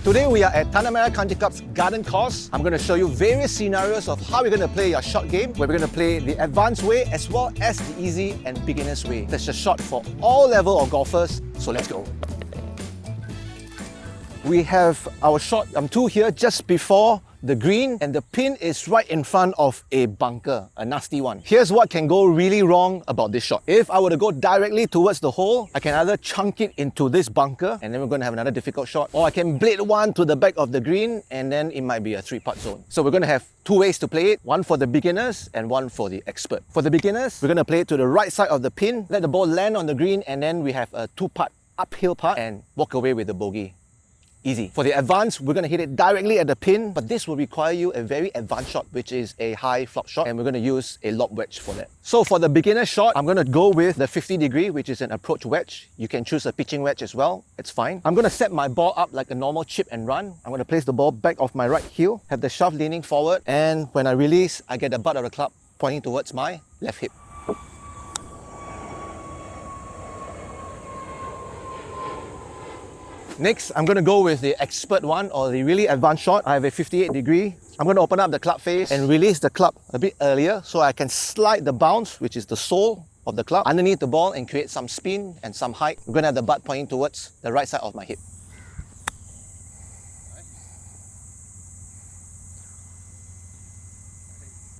Today we are at Tanah Merah Country Club's garden course. I'm going to show you various scenarios of how we're going to play your shot game, where we're going to play the advanced way as well as the easy and beginner's way. There's a shot for all level of golfers, so let's go. We have our shot two here just before the green, and the pin is right in front of a bunker, a nasty one. Here's what can go really wrong about this shot. If I were to go directly towards the hole, I can either chunk it into this bunker and then we're going to have another difficult shot, or I can blade one to the back of the green and then it might be a 3-putt zone. So we're going to have two ways to play it, one for the beginners and one for the expert. For the beginners, we're going to play it to the right side of the pin, let the ball land on the green, and then we have a 2-putt uphill putt and walk away with the bogey. Easy. For the advanced, we're going to hit it directly at the pin, but this will require you a very advanced shot, which is a high flop shot, and we're going to use a lob wedge for that. So for the beginner shot, I'm going to go with the 50 degree, which is an approach wedge. You can choose a pitching wedge as well, it's fine. I'm going to set my ball up like a normal chip and run. I'm going to place the ball back of my right heel, have the shaft leaning forward, and when I release, I get the butt of the club pointing towards my left hip. Next, I'm going to go with the expert one, or the really advanced shot. I have a 58 degree. I'm going to open up the club face and release the club a bit earlier so I can slide the bounce, which is the sole of the club, underneath the ball and create some spin and some height. We're going to have the butt pointing towards the right side of my hip.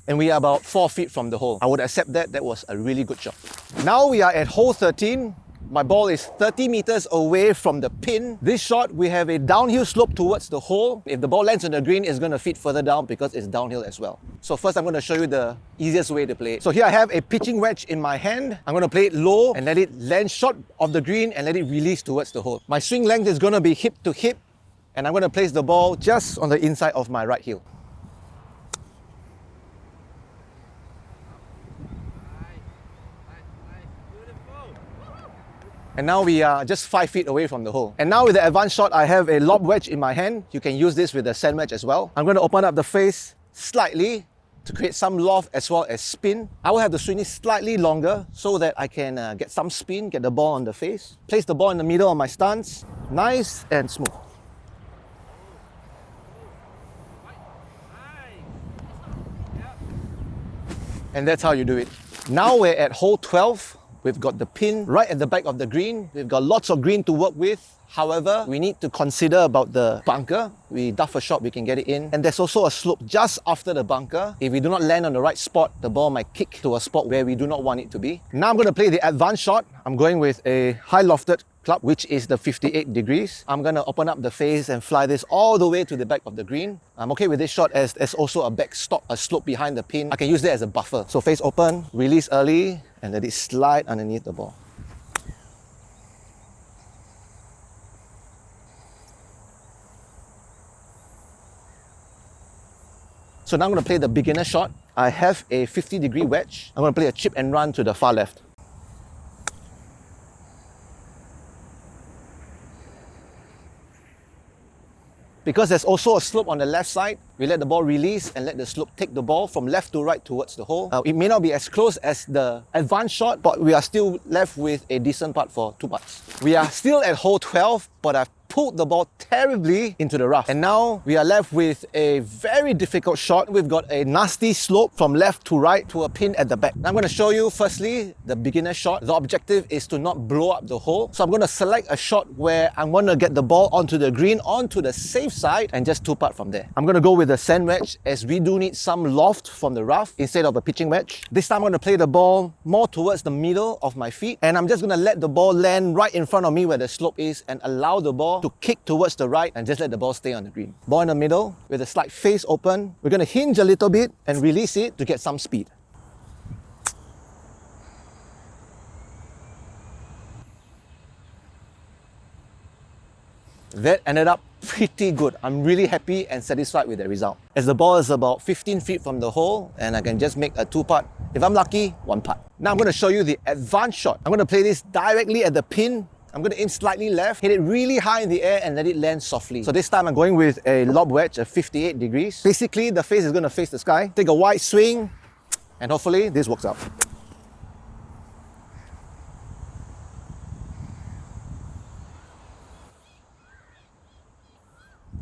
And we are about 4 feet from the hole. I would accept that. That was a really good shot. Now we are at hole 13. My ball is 30 meters away from the pin. This shot, we have a downhill slope towards the hole. If the ball lands on the green, it's going to feed further down because it's downhill as well. So first, I'm going to show you the easiest way to play it. So here I have a pitching wedge in my hand. I'm going to play it low and let it land short of the green and let it release towards the hole. My swing length is going to be hip to hip, and I'm going to place the ball just on the inside of my right heel. And now we are just 5 feet away from the hole. And now with the advanced shot, I have a lob wedge in my hand. You can use this with a sand wedge as well. I'm going to open up the face slightly to create some loft as well as spin. I will have the swing slightly longer so that I can get some spin, get the ball on the face. Place the ball in the middle of my stance. Nice and smooth. And that's how you do it. Now we're at hole 12. We've got the pin right at the back of the green. We've got lots of green to work with. However, we need to consider about the bunker. We duff a shot, we can get it in. And there's also a slope just after the bunker. If we do not land on the right spot, the ball might kick to a spot where we do not want it to be. Now I'm going to play the advanced shot. I'm going with a high lofted club, which is the 58 degrees. I'm going to open up the face and fly this all the way to the back of the green. I'm okay with this shot as there's also a backstop, a slope behind the pin. I can use that as a buffer. So face open, release early, and let it slide underneath the ball. So now I'm going to play the beginner shot. I have a 50 degree wedge. I'm going to play a chip and run to the far left. Because there's also a slope on the left side, we let the ball release and let the slope take the ball from left to right towards the hole. It may not be as close as the advanced shot, but we are still left with a decent putt for 2 putts. We are still at hole 12, but I've pulled the ball terribly into the rough. And now we are left with a very difficult shot. We've got a nasty slope from left to right to a pin at the back. Now I'm going to show you firstly the beginner shot. The objective is to not blow up the hole. So I'm going to select a shot where I'm going to get the ball onto the green, onto the safe side, and just 2-putt from there. I'm going to go with a sand wedge as we do need some loft from the rough instead of a pitching wedge. This time I'm going to play the ball more towards the middle of my feet, and I'm just going to let the ball land right in front of me where the slope is and allow the ball to kick towards the right and just let the ball stay on the green. Ball in the middle with a slight face open. We're going to hinge a little bit and release it to get some speed. That ended up pretty good. I'm really happy and satisfied with the result. As the ball is about 15 feet from the hole and I can just make a 2-putt. If I'm lucky, 1-putt. Now I'm going to show you the advanced shot. I'm going to play this directly at the pin. I'm going to aim slightly left, hit it really high in the air and let it land softly. So this time I'm going with a lob wedge, a 58 degrees. Basically, the face is going to face the sky. Take a wide swing and hopefully this works out.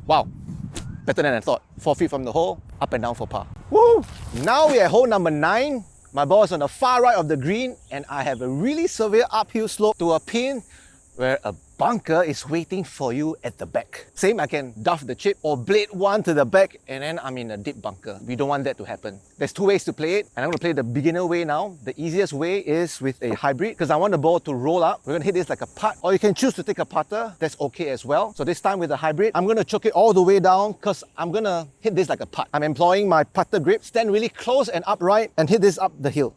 Wow, better than I thought. 4 feet from the hole, up and down for par. Woo! Now we're at hole number 9. My ball is on the far right of the green and I have a really severe uphill slope to a pin where a bunker is waiting for you at the back. Same, I can duff the chip or blade one to the back and then I'm in a deep bunker. We don't want that to happen. There's 2 ways to play it and I'm going to play the beginner way now. The easiest way is with a hybrid because I want the ball to roll up. We're going to hit this like a putt, or you can choose to take a putter. That's okay as well. So this time with the hybrid, I'm going to choke it all the way down because I'm going to hit this like a putt. I'm employing my putter grip, stand really close and upright and hit this up the hill.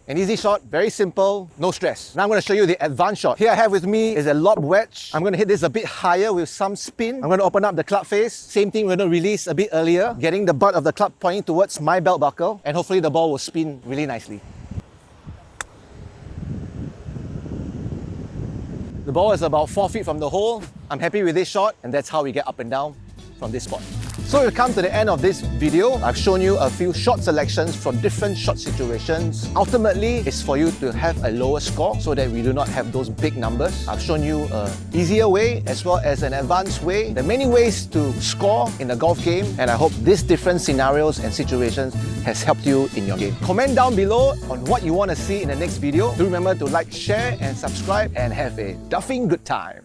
An easy shot, very simple, no stress. Now I'm going to show you the advanced shot. Here I have with me is a lob wedge. I'm going to hit this a bit higher with some spin. I'm going to open up the club face. Same thing, we're going to release a bit earlier, getting the butt of the club pointing towards my belt buckle, and hopefully the ball will spin really nicely. The ball is about 4 feet from the hole. I'm happy with this shot, and that's how we get up and down from this spot. So we've come to the end of this video. I've shown you a few shot selections from different shot situations. Ultimately, it's for you to have a lower score so that we do not have those big numbers. I've shown you an easier way as well as an advanced way. There are many ways to score in a golf game, and I hope these different scenarios and situations has helped you in your game. Comment down below on what you want to see in the next video. Do remember to like, share and subscribe and have a duffing good time.